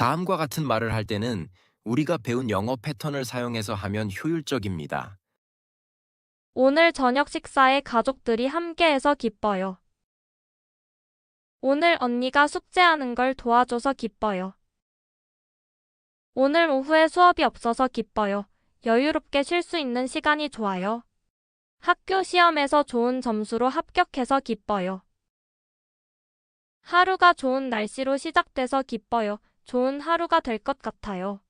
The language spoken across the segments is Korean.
다음과 같은 말을 할 때는 우리가 배운 영어 패턴을 사용해서 하면 효율적입니다. 오늘 저녁 식사에 가족들이 함께해서 기뻐요. 오늘 언니가 숙제하는 걸 도와줘서 기뻐요. 오늘 오후에 수업이 없어서 기뻐요. 여유롭게 쉴 수 있는 시간이 좋아요. 학교 시험에서 좋은 점수로 합격해서 기뻐요. 하루가 좋은 날씨로 시작돼서 기뻐요. 좋은 하루가 될 것 같아요.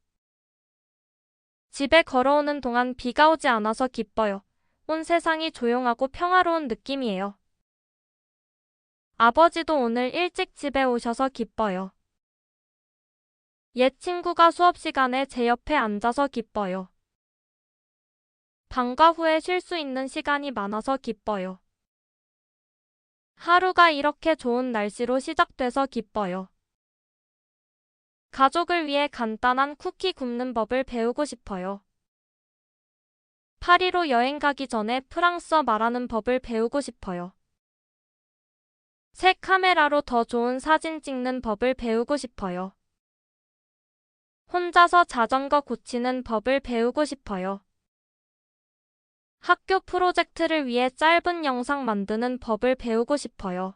집에 걸어오는 동안 비가 오지 않아서 기뻐요. 온 세상이 조용하고 평화로운 느낌이에요. 아버지도 오늘 일찍 집에 오셔서 기뻐요. 옛 친구가 수업 시간에 제 옆에 앉아서 기뻐요. 방과 후에 쉴 수 있는 시간이 많아서 기뻐요. 하루가 이렇게 좋은 날씨로 시작돼서 기뻐요. 가족을 위해 간단한 쿠키 굽는 법을 배우고 싶어요. 파리로 여행 가기 전에 프랑스어 말하는 법을 배우고 싶어요. 새 카메라로 더 좋은 사진 찍는 법을 배우고 싶어요. 혼자서 자전거 고치는 법을 배우고 싶어요. 학교 프로젝트를 위해 짧은 영상 만드는 법을 배우고 싶어요.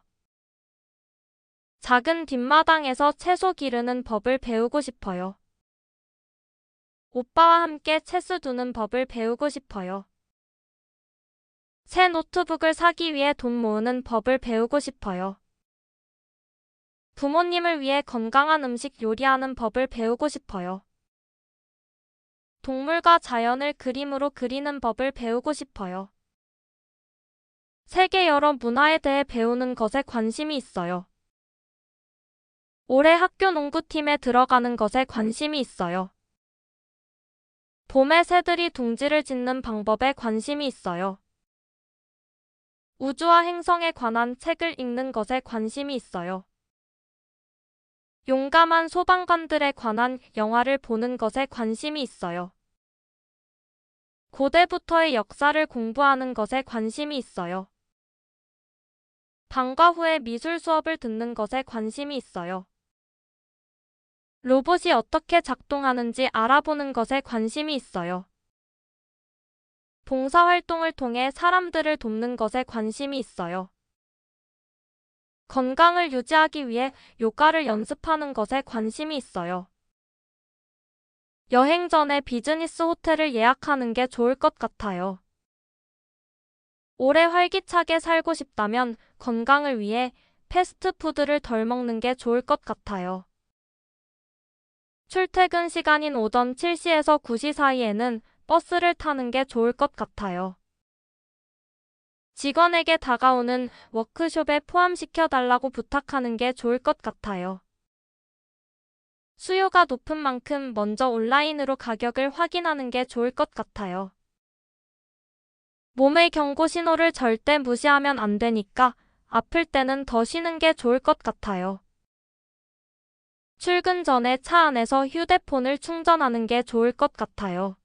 작은 뒷마당에서 채소 기르는 법을 배우고 싶어요. 오빠와 함께 체스 두는 법을 배우고 싶어요. 새 노트북을 사기 위해 돈 모으는 법을 배우고 싶어요. 부모님을 위해 건강한 음식 요리하는 법을 배우고 싶어요. 동물과 자연을 그림으로 그리는 법을 배우고 싶어요. 세계 여러 문화에 대해 배우는 것에 관심이 있어요. 올해 학교 농구팀에 들어가는 것에 관심이 있어요. 봄에 새들이 둥지를 짓는 방법에 관심이 있어요. 우주와 행성에 관한 책을 읽는 것에 관심이 있어요. 용감한 소방관들에 관한 영화를 보는 것에 관심이 있어요. 고대부터의 역사를 공부하는 것에 관심이 있어요. 방과 후에 미술 수업을 듣는 것에 관심이 있어요. 로봇이 어떻게 작동하는지 알아보는 것에 관심이 있어요. 봉사활동을 통해 사람들을 돕는 것에 관심이 있어요. 건강을 유지하기 위해 요가를 연습하는 것에 관심이 있어요. 여행 전에 비즈니스 호텔을 예약하는 게 좋을 것 같아요. 오래 활기차게 살고 싶다면 건강을 위해 패스트푸드를 덜 먹는 게 좋을 것 같아요. 출퇴근 시간인 오전 7시에서 9시 사이에는 버스를 타는 게 좋을 것 같아요. 직원에게 다가오는 워크숍에 포함시켜달라고 부탁하는 게 좋을 것 같아요. 수요가 높은 만큼 먼저 온라인으로 가격을 확인하는 게 좋을 것 같아요. 몸의 경고 신호를 절대 무시하면 안 되니까 아플 때는 더 쉬는 게 좋을 것 같아요. 출근 전에 차 안에서 휴대폰을 충전하는 게 좋을 것 같아요.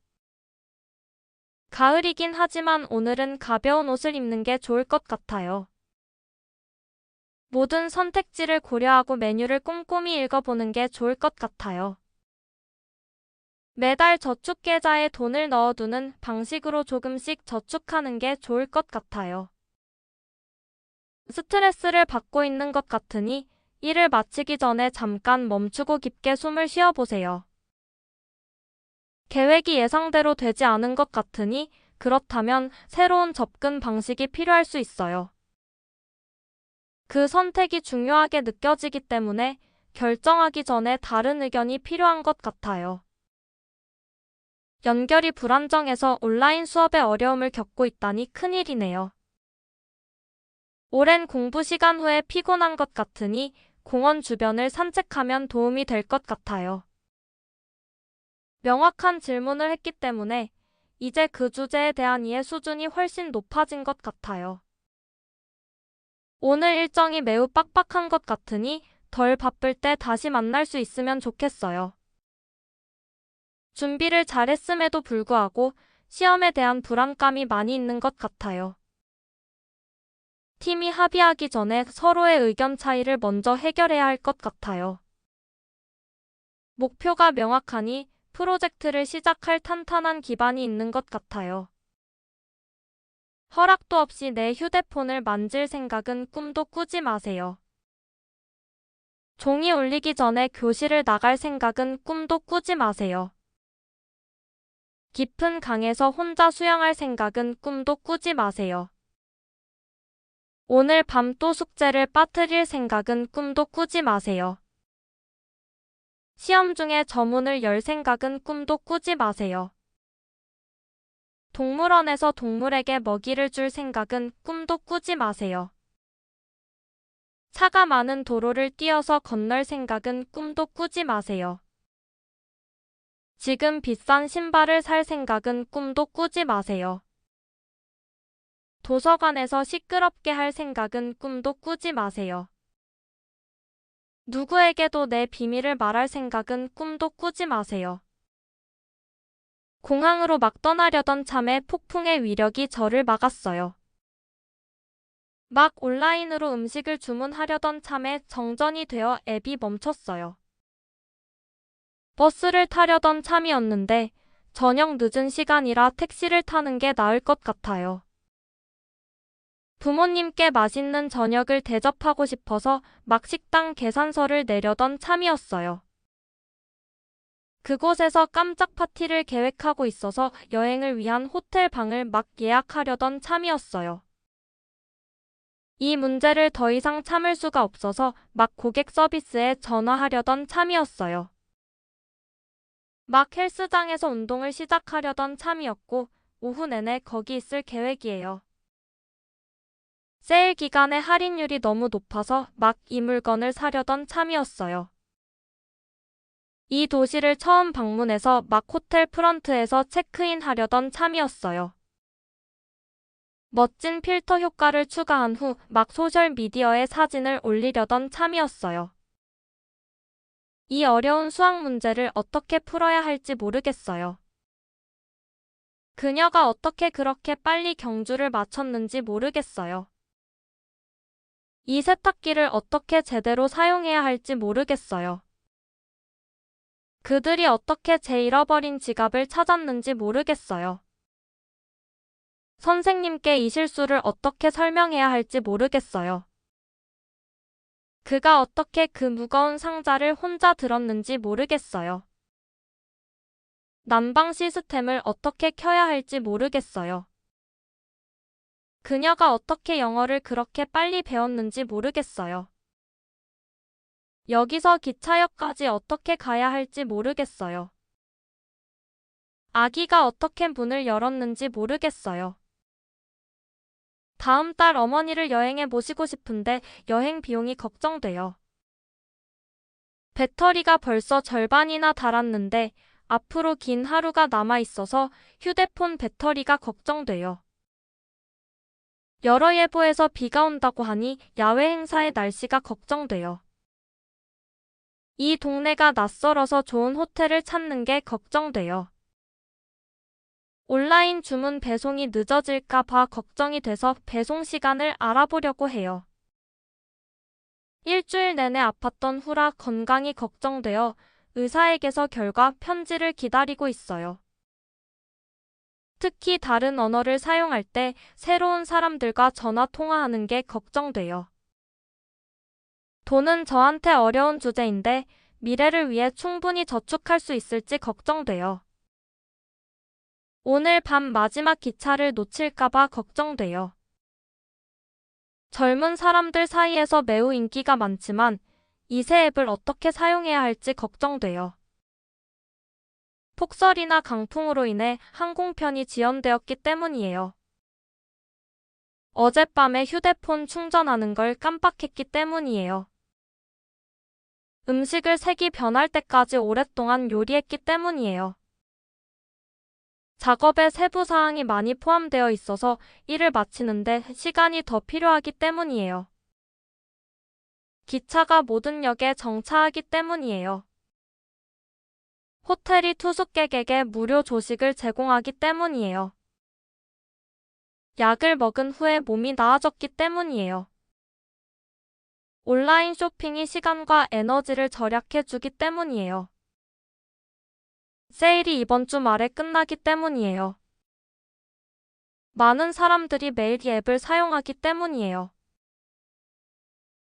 가을이긴 하지만 오늘은 가벼운 옷을 입는 게 좋을 것 같아요. 모든 선택지를 고려하고 메뉴를 꼼꼼히 읽어보는 게 좋을 것 같아요. 매달 저축 계좌에 돈을 넣어두는 방식으로 조금씩 저축하는 게 좋을 것 같아요. 스트레스를 받고 있는 것 같으니 일을 마치기 전에 잠깐 멈추고 깊게 숨을 쉬어보세요. 계획이 예상대로 되지 않은 것 같으니 그렇다면 새로운 접근 방식이 필요할 수 있어요. 그 선택이 중요하게 느껴지기 때문에 결정하기 전에 다른 의견이 필요한 것 같아요. 연결이 불안정해서 온라인 수업에 어려움을 겪고 있다니 큰일이네요. 오랜 공부 시간 후에 피곤한 것 같으니 공원 주변을 산책하면 도움이 될 것 같아요. 명확한 질문을 했기 때문에 이제 그 주제에 대한 이해 수준이 훨씬 높아진 것 같아요. 오늘 일정이 매우 빡빡한 것 같으니 덜 바쁠 때 다시 만날 수 있으면 좋겠어요. 준비를 잘했음에도 불구하고 시험에 대한 불안감이 많이 있는 것 같아요. 팀이 합의하기 전에 서로의 의견 차이를 먼저 해결해야 할 것 같아요. 목표가 명확하니 프로젝트를 시작할 탄탄한 기반이 있는 것 같아요. 허락도 없이 내 휴대폰을 만질 생각은 꿈도 꾸지 마세요. 종이 울리기 전에 교실을 나갈 생각은 꿈도 꾸지 마세요. 깊은 강에서 혼자 수영할 생각은 꿈도 꾸지 마세요. 오늘 밤 또 숙제를 빠뜨릴 생각은 꿈도 꾸지 마세요. 시험 중에 저문을 열 생각은 꿈도 꾸지 마세요. 동물원에서 동물에게 먹이를 줄 생각은 꿈도 꾸지 마세요. 차가 많은 도로를 뛰어서 건널 생각은 꿈도 꾸지 마세요. 지금 비싼 신발을 살 생각은 꿈도 꾸지 마세요. 도서관에서 시끄럽게 할 생각은 꿈도 꾸지 마세요. 누구에게도 내 비밀을 말할 생각은 꿈도 꾸지 마세요. 공항으로 막 떠나려던 참에 폭풍의 위력이 저를 막았어요. 막 온라인으로 음식을 주문하려던 참에 정전이 되어 앱이 멈췄어요. 버스를 타려던 참이었는데 저녁 늦은 시간이라 택시를 타는 게 나을 것 같아요. 부모님께 맛있는 저녁을 대접하고 싶어서 막 식당 계산서를 내려던 참이었어요. 그곳에서 깜짝 파티를 계획하고 있어서 여행을 위한 호텔 방을 막 예약하려던 참이었어요. 이 문제를 더 이상 참을 수가 없어서 막 고객 서비스에 전화하려던 참이었어요. 막 헬스장에서 운동을 시작하려던 참이었고 오후 내내 거기 있을 계획이에요. 세일 기간에 할인율이 너무 높아서 막 이 물건을 사려던 참이었어요. 이 도시를 처음 방문해서 막 호텔 프런트에서 체크인 하려던 참이었어요. 멋진 필터 효과를 추가한 후 막 소셜미디어에 사진을 올리려던 참이었어요. 이 어려운 수학 문제를 어떻게 풀어야 할지 모르겠어요. 그녀가 어떻게 그렇게 빨리 경주를 마쳤는지 모르겠어요. 이 세탁기를 어떻게 제대로 사용해야 할지 모르겠어요. 그들이 어떻게 제 잃어버린 지갑을 찾았는지 모르겠어요. 선생님께 이 실수를 어떻게 설명해야 할지 모르겠어요. 그가 어떻게 그 무거운 상자를 혼자 들었는지 모르겠어요. 난방 시스템을 어떻게 켜야 할지 모르겠어요. 그녀가 어떻게 영어를 그렇게 빨리 배웠는지 모르겠어요. 여기서 기차역까지 어떻게 가야 할지 모르겠어요. 아기가 어떻게 문을 열었는지 모르겠어요. 다음 달 어머니를 여행에 모시고 싶은데 여행 비용이 걱정돼요. 배터리가 벌써 절반이나 닳았는데 앞으로 긴 하루가 남아 있어서 휴대폰 배터리가 걱정돼요. 여러 예보에서 비가 온다고 하니 야외 행사의 날씨가 걱정돼요. 이 동네가 낯설어서 좋은 호텔을 찾는 게 걱정돼요. 온라인 주문 배송이 늦어질까 봐 걱정이 돼서 배송 시간을 알아보려고 해요. 일주일 내내 아팠던 후라 건강이 걱정되어 의사에게서 결과 편지를 기다리고 있어요. 특히 다른 언어를 사용할 때 새로운 사람들과 전화 통화하는 게 걱정돼요. 돈은 저한테 어려운 주제인데 미래를 위해 충분히 저축할 수 있을지 걱정돼요. 오늘 밤 마지막 기차를 놓칠까봐 걱정돼요. 젊은 사람들 사이에서 매우 인기가 많지만 이세 앱을 어떻게 사용해야 할지 걱정돼요. 폭설이나 강풍으로 인해 항공편이 지연되었기 때문이에요. 어젯밤에 휴대폰 충전하는 걸 깜빡했기 때문이에요. 음식을 색이 변할 때까지 오랫동안 요리했기 때문이에요. 작업에 세부 사항이 많이 포함되어 있어서 일을 마치는데 시간이 더 필요하기 때문이에요. 기차가 모든 역에 정차하기 때문이에요. 호텔이 투숙객에게 무료 조식을 제공하기 때문이에요. 약을 먹은 후에 몸이 나아졌기 때문이에요. 온라인 쇼핑이 시간과 에너지를 절약해 주기 때문이에요. 세일이 이번 주 말에 끝나기 때문이에요. 많은 사람들이 매일 이 앱을 사용하기 때문이에요.